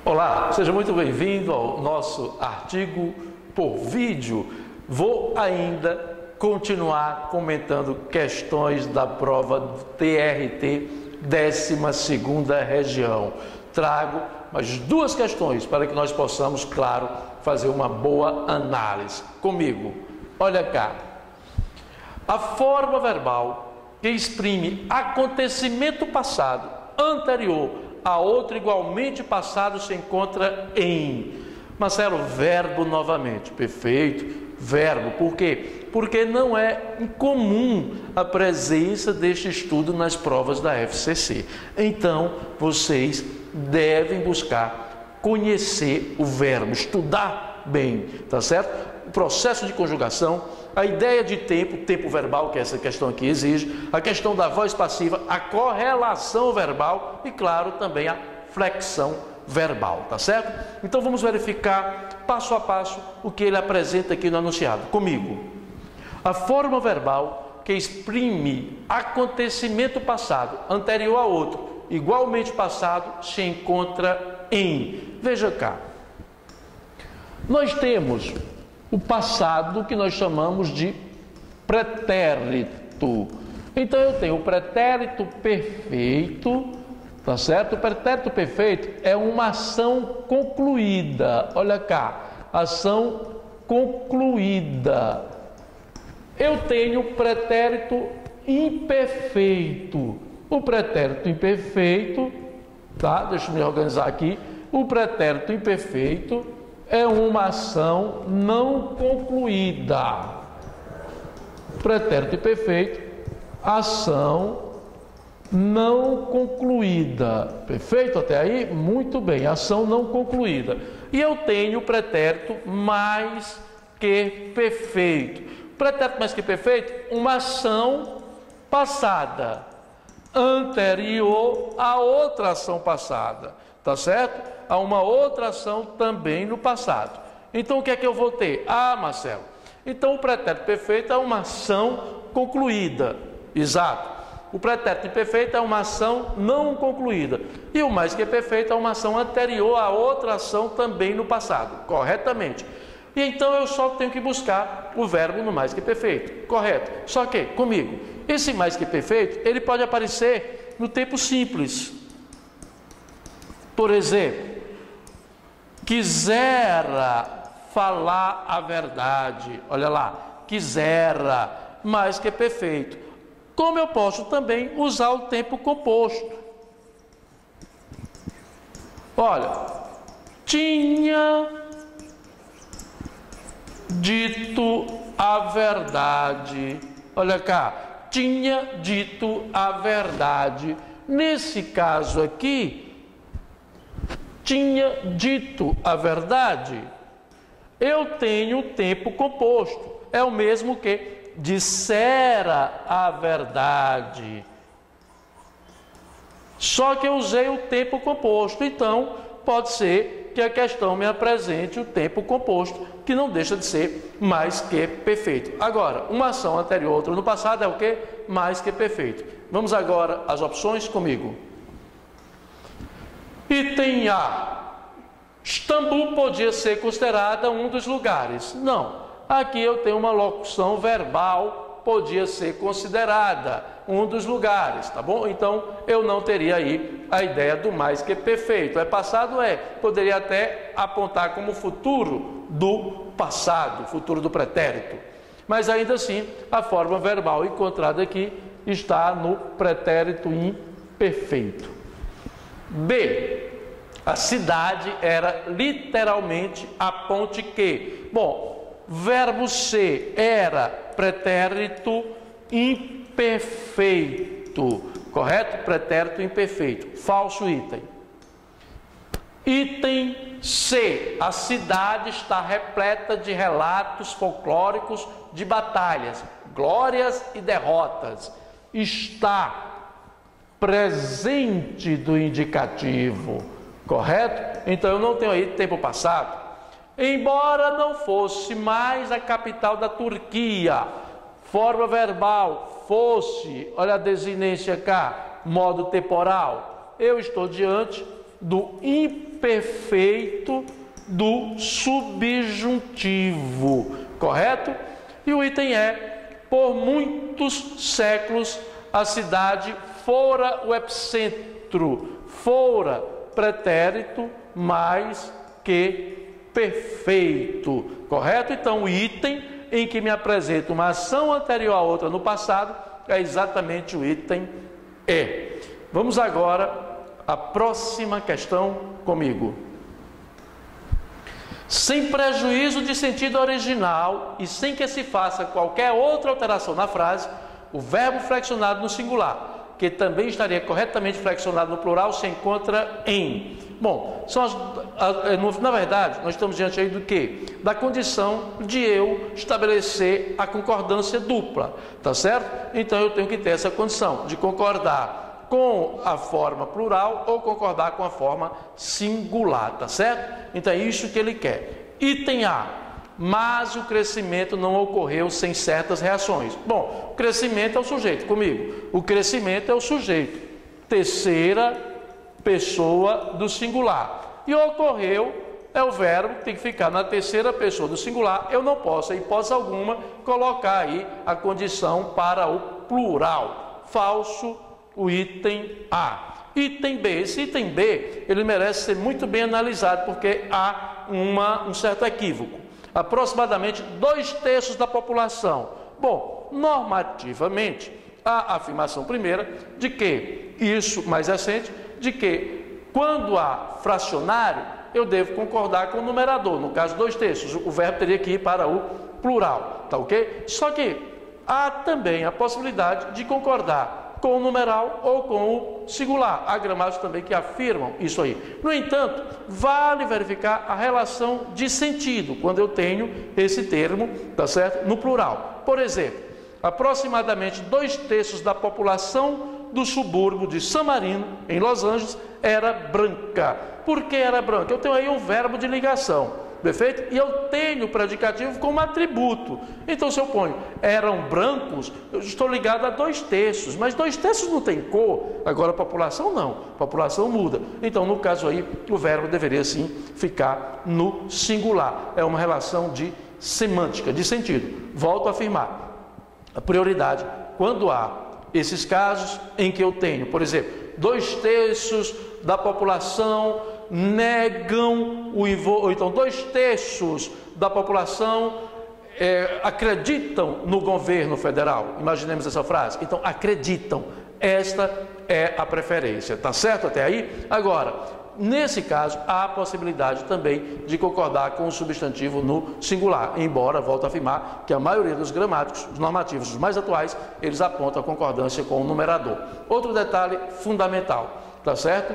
Olá, seja muito bem-vindo ao nosso artigo por vídeo. Vou ainda continuar comentando questões da prova do TRT 12ª região. Trago mais duas questões para que nós possamos, claro, fazer uma boa análise. Comigo, olha cá. A forma verbal que exprime acontecimento passado anterior a outro igualmente passado se encontra em... Marcelo, verbo novamente. Perfeito. Verbo. Por quê? Porque não é incomum a presença deste estudo nas provas da FCC. Então, vocês devem buscar conhecer o verbo, estudar bem, tá certo? O processo de conjugação, a ideia de tempo, tempo verbal, que essa questão aqui exige, a questão da voz passiva, a correlação verbal e, claro, também a flexão verbal, tá certo? Então vamos verificar passo a passo o que ele apresenta aqui no enunciado. Comigo. A forma verbal que exprime acontecimento passado anterior a outro, igualmente passado, se encontra em... Veja cá. Nós temos o passado que nós chamamos de pretérito. Então eu tenho o pretérito perfeito, tá certo? O pretérito perfeito é uma ação concluída. Olha cá, ação concluída. Eu tenho o pretérito imperfeito. O pretérito imperfeito, tá? Deixa eu me organizar aqui. O pretérito imperfeito é uma ação não concluída. Pretérito imperfeito, ação não concluída. Perfeito até aí? Muito bem, ação não concluída. E eu tenho o pretérito mais que perfeito. Pretérito mais que perfeito, uma ação passada anterior a outra ação passada, tá certo? A uma outra ação também no passado. Então o que é que eu vou ter? Ah, Marcelo, então o pretérito perfeito é uma ação concluída. Exato. O pretérito imperfeito é uma ação não concluída. E o mais que perfeito é uma ação anterior a outra ação também no passado. Corretamente. E então eu só tenho que buscar o verbo no mais que perfeito. Correto. Só que, comigo, esse mais que perfeito, ele pode aparecer no tempo simples. Por exemplo, quisera falar a verdade. Olha lá, quisera, mais que perfeito. Como eu posso também usar o tempo composto. Olha, tinha dito a verdade. Olha cá, tinha dito a verdade. Nesse caso aqui, tinha dito a verdade. Eu tenho o tempo composto. É o mesmo que dissera a verdade. Só que eu usei o tempo composto. Então, pode ser que a questão me apresente o tempo composto, que não deixa de ser mais que perfeito. Agora, uma ação anterior a outra no passado é o que? Mais que perfeito. Vamos agora às opções comigo. Item A. Istambul podia ser considerada um dos lugares. Não. Aqui eu tenho uma locução verbal, podia ser considerada um dos lugares, tá bom? Então, eu não teria aí a ideia do mais que perfeito. É passado, poderia até apontar como futuro do passado, futuro do pretérito. Mas ainda assim, a forma verbal encontrada aqui está no pretérito imperfeito. B. A cidade era literalmente a ponte que... Bom, verbo ser era pretérito imperfeito, correto? Pretérito imperfeito, falso item. Item C, a cidade está repleta de relatos folclóricos de batalhas, glórias e derrotas. Está presente do indicativo, correto? Então eu não tenho aí tempo passado. Embora não fosse mais a capital da Turquia, forma verbal, fosse, olha a desinência cá, modo temporal, eu estou diante do imperfeito perfeito do subjuntivo, correto? E o item é: por muitos séculos a cidade fora o epicentro, fora pretérito mais que perfeito, correto? Então o item em que me apresenta uma ação anterior à outra no passado é exatamente o item E. Vamos agora à próxima questão comigo. Sem prejuízo de sentido original e sem que se faça qualquer outra alteração na frase, o verbo flexionado no singular, que também estaria corretamente flexionado no plural, se encontra em. Bom, na verdade, nós estamos diante aí do quê? Da condição de eu estabelecer a concordância dupla, tá certo? Então eu tenho que ter essa condição de concordar com a forma plural ou concordar com a forma singular, tá certo? Então é isso que ele quer. Item A: mas o crescimento não ocorreu sem certas reações. Bom, o crescimento é o sujeito, comigo. O crescimento é o sujeito, terceira pessoa do singular. E ocorreu é o verbo que tem que ficar na terceira pessoa do singular. Eu não posso, em hipótese alguma, colocar aí a condição para o plural. Falso o item A. Item B. Esse item B, ele merece ser muito bem analisado, porque há um certo equívoco. Aproximadamente 2/3 da população. Bom, normativamente, a afirmação primeira de que, isso mais recente, de que quando há fracionário, eu devo concordar com o numerador, no caso 2/3, o verbo teria que ir para o plural, tá ok? Só que há também a possibilidade de concordar com o numeral ou com o singular. Há gramáticos também que afirmam isso aí. No entanto, vale verificar a relação de sentido quando eu tenho esse termo, tá certo? No plural. Por exemplo, aproximadamente 2/3 da população do subúrbio de San Marino, em Los Angeles, era branca. Por que era branca? Eu tenho aí um verbo de ligação, perfeito? E eu tenho o predicativo como atributo. Então, se eu ponho eram brancos, eu estou ligado a 2/3, mas 2/3 não tem cor. Agora, a população não, a população muda. Então, no caso aí, o verbo deveria sim ficar no singular. É uma relação de semântica, de sentido. Volto a afirmar: a prioridade, quando há esses casos em que eu tenho, por exemplo, 2/3 da população negam o envolvimento, ou então 2/3 da população acreditam no governo federal. Imaginemos essa frase. Então, acreditam. Esta é a preferência. Tá certo até aí? Agora, nesse caso, há a possibilidade também de concordar com o substantivo no singular, embora, volto a afirmar, que a maioria dos gramáticos, os normativos, os mais atuais, eles apontam a concordância com o numerador. Outro detalhe fundamental, tá certo?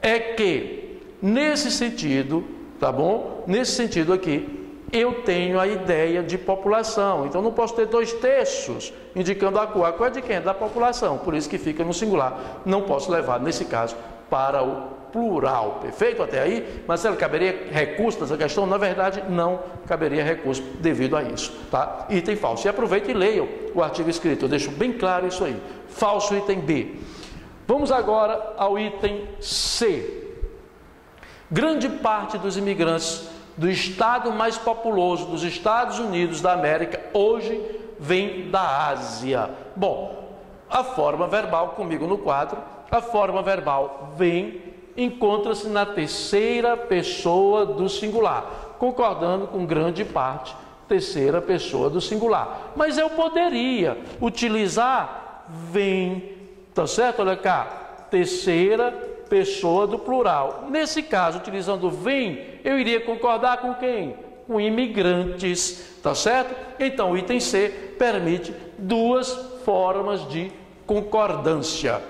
É que, nesse sentido, tá bom? Nesse sentido aqui, eu tenho a ideia de população. Então, não posso ter 2/3 indicando a cor. A cor é de quem? Da população. Por isso que fica no singular. Não posso levar, nesse caso, para o plural. Perfeito até aí? Marcelo, caberia recurso nessa questão? Na verdade, não caberia recurso devido a isso, tá? Item falso. E aproveite e leiam o artigo escrito. Eu deixo bem claro isso aí. Falso item B. Vamos agora ao item C. Grande parte dos imigrantes do estado mais populoso dos Estados Unidos da América hoje vem da Ásia. Bom, a forma verbal, comigo no quadro, a forma verbal vem, encontra-se na terceira pessoa do singular, concordando com grande parte, terceira pessoa do singular. Mas eu poderia utilizar vem, tá certo? Olha cá, terceira pessoa do plural. Nesse caso, utilizando vem, eu iria concordar com quem? Com imigrantes, tá certo? Então, o item C permite duas formas de concordância.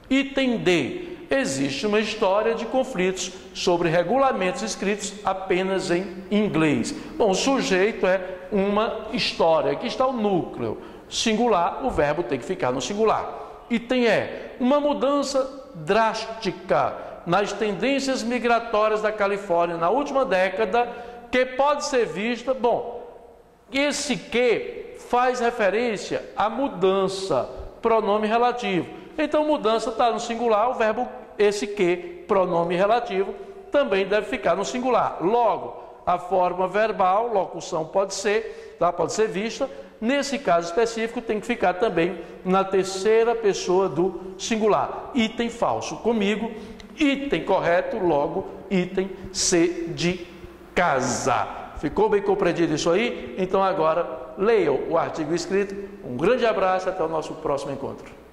Item D. Existe uma história de conflitos sobre regulamentos escritos apenas em inglês. Bom, o sujeito é uma história, aqui está o núcleo. Singular, o verbo tem que ficar no singular. Item E. Uma mudança drástica nas tendências migratórias da Califórnia na última década, que pode ser vista, bom, esse que faz referência à mudança, pronome relativo. Então, mudança está no singular, o verbo esse que, pronome relativo, também deve ficar no singular. Logo, a forma verbal, locução pode ser, tá? Pode ser vista. Nesse caso específico, tem que ficar também na terceira pessoa do singular. Item falso comigo, item correto, logo, item C de casa. Ficou bem compreendido isso aí? Então agora leiam o artigo escrito. Um grande abraço, até o nosso próximo encontro.